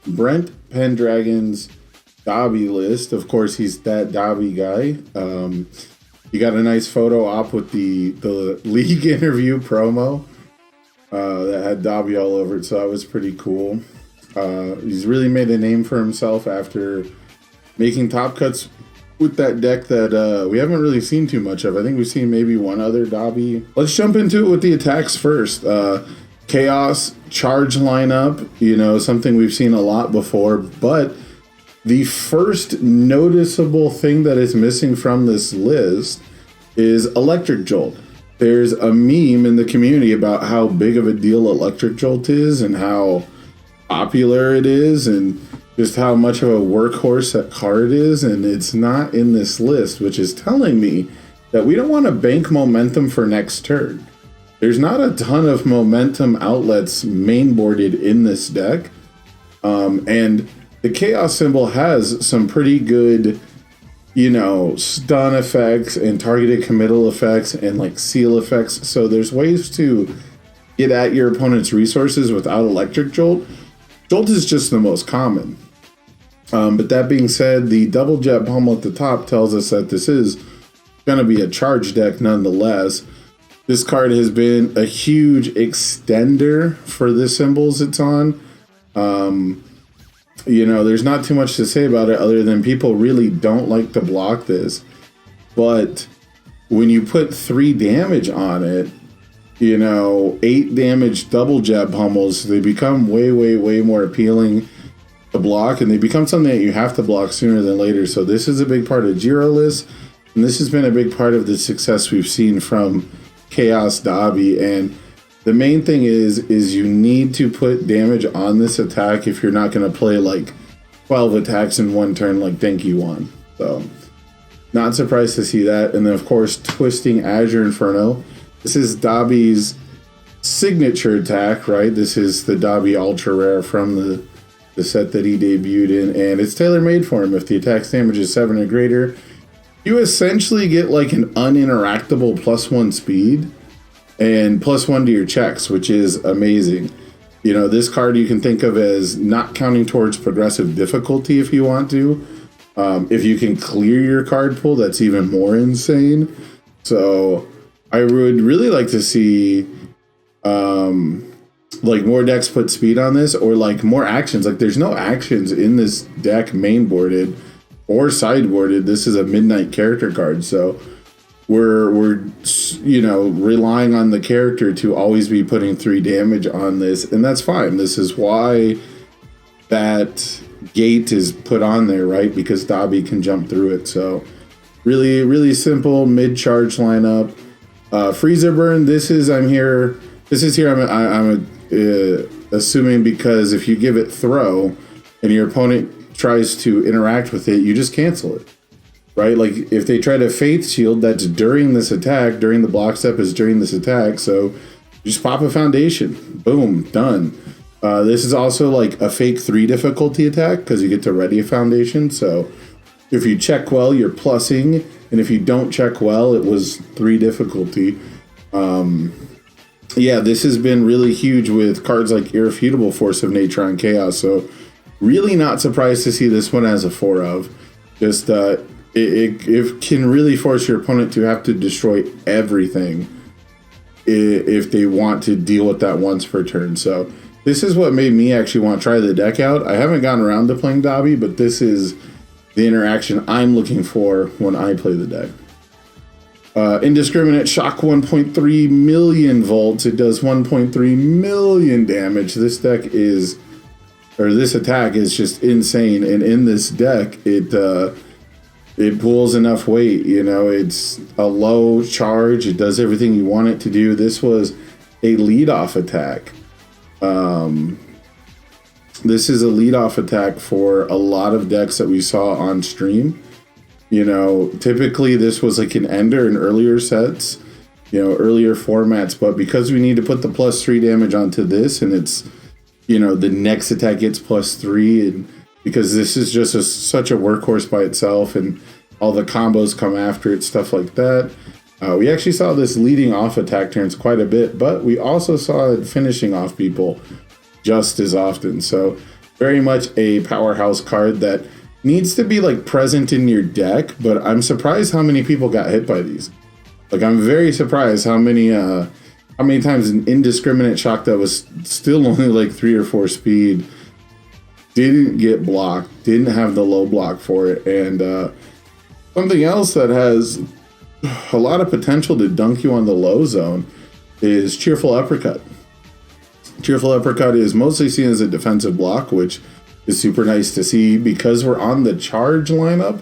Brent Pendragon's Dabi list. Of course, he's that Dabi guy. You got a nice photo op with the league interview promo that had Dabi all over it, so that was pretty cool. He's really made a name for himself after making top cuts with that deck that we haven't really seen too much of. I think we've seen maybe one other Dabi. Let's jump into it with the attacks first. Chaos charge lineup, you know, something we've seen a lot before, but the first noticeable thing that is missing from this list is Electric Jolt. There's a meme in the community about how big of a deal Electric Jolt is and how popular it is and just how much of a workhorse that card is, and it's not in this list, which is telling me that we don't want to bank momentum for next turn. There's not a ton of momentum outlets mainboarded in this deck, and the Chaos symbol has some pretty good, you know, stun effects and targeted committal effects and like seal effects, so there's ways to get at your opponent's resources without Electric Jolt. Jolt is just the most common. But that being said, the double jet pummel at the top tells us that this is going to be a charge deck nonetheless. This card has been a huge extender for the symbols it's on. You know, there's not too much to say about it other than people really don't like to block this. But when you put 3 damage on it, you know, 8 damage double jet pummels, they become way, way, way more appealing to block, and they become something that you have to block sooner than later. So this is a big part of Giro list, and this has been a big part of the success we've seen from Chaos Dabi. And the main thing is you need to put damage on this attack if you're not going to play like 12 attacks in one turn like Denki won. So not surprised to see that. And then of course Twisting Azure Inferno. This is Dabi's signature attack, right? This is the Dabi Ultra Rare from the set that he debuted in, and it's tailor-made for him. If the attack's damage is 7 or greater, you essentially get like an uninteractable +1 speed and +1 to your checks, which is amazing. You know, this card you can think of as not counting towards progressive difficulty if you want to. If you can clear your card pool, that's even more insane. So I would really like to see like more decks put speed on this, or like more actions. Like there's no actions in this deck mainboarded or sideboarded. This is a midnight character card, so we're you know, relying on the character to always be putting 3 damage on this, and that's fine. This is why that gate is put on there, right? Because Dabi can jump through it. So really, really simple mid charge lineup. Freezer burn. This is here. I'm assuming because if you give it throw and your opponent tries to interact with it, you just cancel it, right? Like if they try to Faith Shield, that's during this attack. During the block step is during this attack. So you just pop a foundation. Boom, done. This is also like a fake 3 difficulty attack because you get to ready a foundation. So if you check well, you're plussing, and if you don't check well, it was 3 difficulty. Yeah, this has been really huge with cards like Irrefutable Force of Nature on Chaos, so really not surprised to see this one as a 4 of. Just it can really force your opponent to have to destroy everything if they want to deal with that once per turn. So this is what made me actually want to try the deck out. I haven't gotten around to playing Dabi, but this is the interaction I'm looking for when I play the deck. Indiscriminate Shock 1.3 million volts. It does 1.3 million damage. This deck is, or this attack is just insane. And in this deck, it pulls enough weight. You know, it's a low charge. It does everything you want it to do. This was a leadoff attack. This is a leadoff attack for a lot of decks that we saw on stream. You know, typically this was like an ender in earlier sets, you know, earlier formats, but because we need to put the +3 damage onto this, and it's, you know, the next attack gets +3, and because this is just such a workhorse by itself, and all the combos come after it, stuff like that. We actually saw this leading off attack turns quite a bit, but we also saw it finishing off people just as often. So very much a powerhouse card that needs to be like present in your deck, but I'm surprised how many people got hit by these. Like, I'm very surprised how many times an indiscriminate shock that was still only like 3 or 4 speed didn't get blocked, didn't have the low block for it. And something else that has a lot of potential to dunk you on the low zone is Cheerful Uppercut. Cheerful Uppercut is mostly seen as a defensive block, which is super nice to see. Because we're on the charge lineup,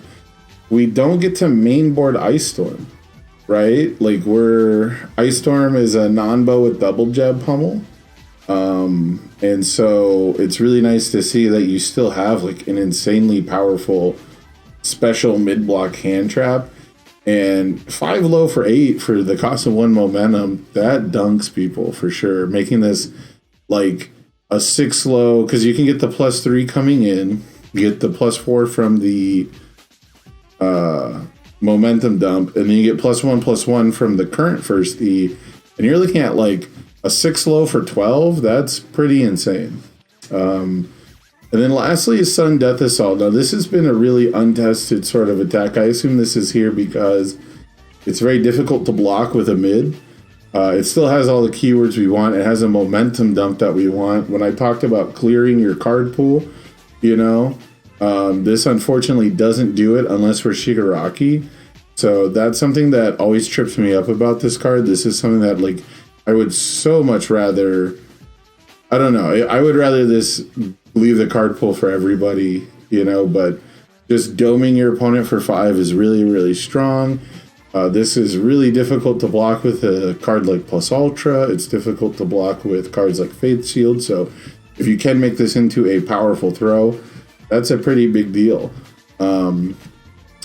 we don't get to mainboard Ice Storm, right? Like, Ice Storm is a non-bow with double jab pummel. And so it's really nice to see that you still have like an insanely powerful special mid-block hand trap. And 5 low for 8 for the cost of 1 momentum, that dunks people for sure. Making this like a 6 low, because you can get the +3 coming in, you get the +4 from the momentum dump, and then you get +1/+1 from the current first E, and you're looking at like a 6 low for 12. That's pretty insane. And then lastly is Sudden Death Assault. Now this has been a really untested sort of attack. I assume this is here because it's very difficult to block with a mid. It still has all the keywords we want. It has a momentum dump that we want. When I talked about clearing your card pool, this unfortunately doesn't do it unless we're Shigaraki. So that's something that always trips me up about this card. This is something that like I would so much rather, I don't know, I would rather this leave the card pool for everybody, but just doming your opponent for 5 is really, really strong. This is really difficult to block with a card like Plus Ultra. It's difficult to block with cards like Faith Shield. So if you can make this into a powerful throw, that's a pretty big deal.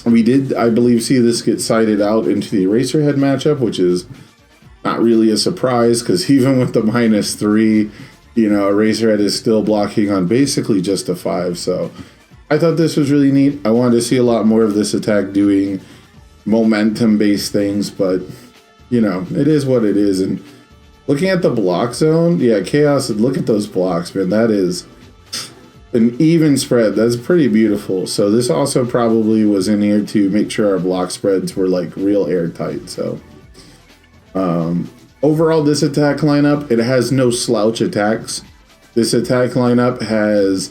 We did, I believe, see this get sided out into the Eraserhead matchup, which is not really a surprise because even with the -3, Eraserhead is still blocking on basically just a 5. So I thought this was really neat. I wanted to see a lot more of this attack doing momentum-based things, but, it is what it is. And looking at the block zone, yeah, Chaos, look at those blocks, man. That is an even spread. That's pretty beautiful. So this also probably was in here to make sure our block spreads were, like, real airtight. So overall, this attack lineup, it has no slouch attacks. This attack lineup has,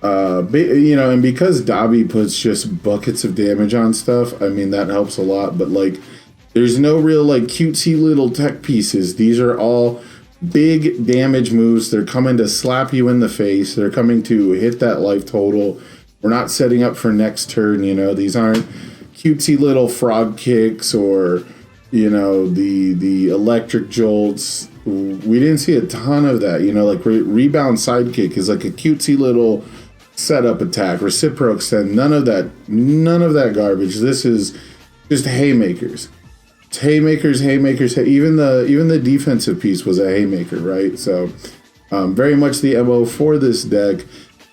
and because Dabi puts just buckets of damage on stuff, I mean, that helps a lot. But, like, there's no real, like, cutesy little tech pieces. These are all big damage moves. They're coming to slap you in the face. They're coming to hit that life total. We're not setting up for next turn, These aren't cutesy little frog kicks or the electric jolts. We didn't see a ton of that. Like rebound sidekick is like a cutesy little setup attack. Reciproc extend. None of that garbage. This is just haymakers. It's haymakers. Even the defensive piece was a haymaker, right? So very much the MO for this deck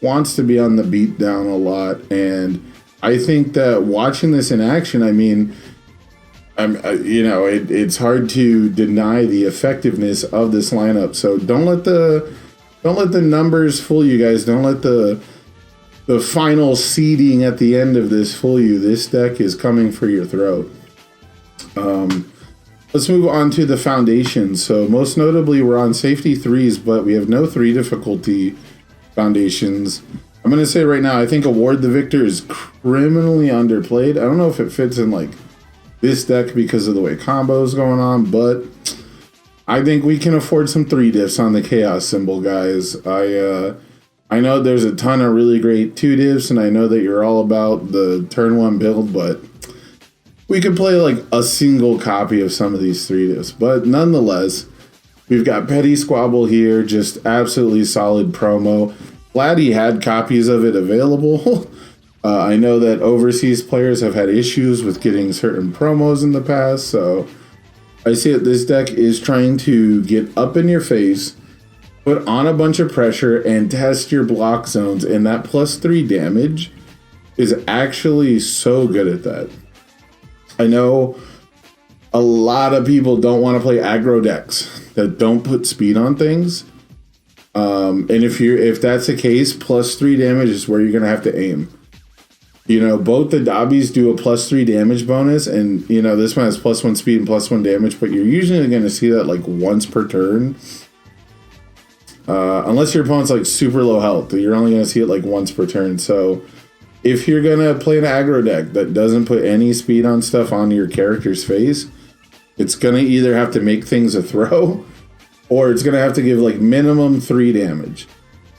wants to be on the beat down a lot, and I think that watching this in action, I mean, it's hard to deny the effectiveness of this lineup. So don't let the numbers fool you guys. Don't let the final seeding at the end of this fool you. This deck is coming for your throat. Let's move on to the foundations. So most notably, we're on safety 3s, but we have no 3 difficulty foundations. I'm going to say right now, I think Award the Victor is criminally underplayed. I don't know if it fits in like this deck because of the way combos going on, but I think we can afford some 3 diffs on the Chaos symbol, guys. I know there's a ton of really great 2 diffs, and I know that you're all about the turn 1 build, but we could play like a single copy of some of these 3 diffs. But nonetheless, we've got Petty Squabble here, just absolutely solid promo. Glad he had copies of it available. I know that overseas players have had issues with getting certain promos in the past, so I see that this deck is trying to get up in your face, put on a bunch of pressure, and test your block zones, and that +3 damage is actually so good at that. I know a lot of people don't want to play aggro decks that don't put speed on things, And if that's the case, +3 damage is where you're gonna have to aim. You know, both the Dabis do a +3 damage bonus, and you know this one has +1 speed and +1 damage, but you're usually gonna see that like once per turn. Unless your opponent's like super low health, you're only gonna see it like once per turn. So if you're gonna play an aggro deck that doesn't put any speed on stuff on your character's face, it's gonna either have to make things a throw, or it's gonna have to give like minimum 3 damage.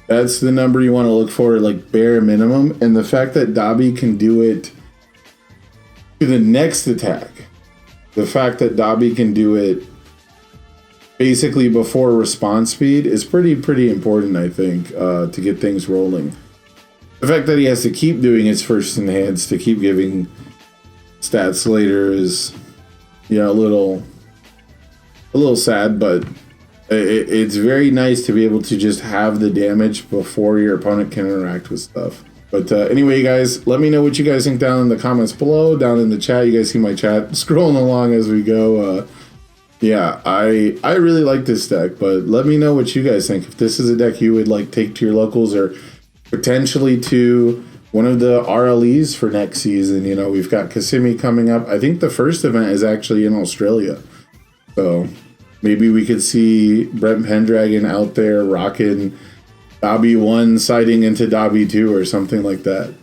That's the number you want to look for, like bare minimum. And the fact that Dabi can do it to the next attack, the fact that Dabi can do it basically before response speed is pretty important, I think, to get things rolling. The fact that he has to keep doing his first enhance to keep giving stats later is, you know, a little sad, but it's very nice to be able to just have the damage before your opponent can interact with stuff. But anyway, you guys, let me know what you guys think down in the comments below, down in the chat. You guys see my chat scrolling along as we go. Yeah, I really like this deck, but let me know what you guys think. If this is a deck you would like take to your locals or potentially to one of the RLEs for next season. You know, we've got Kissimmee coming up. I think the first event is actually in Australia. So maybe we could see Brent Pendragon out there rocking Dabi 1 siding into Dabi 2 or something like that.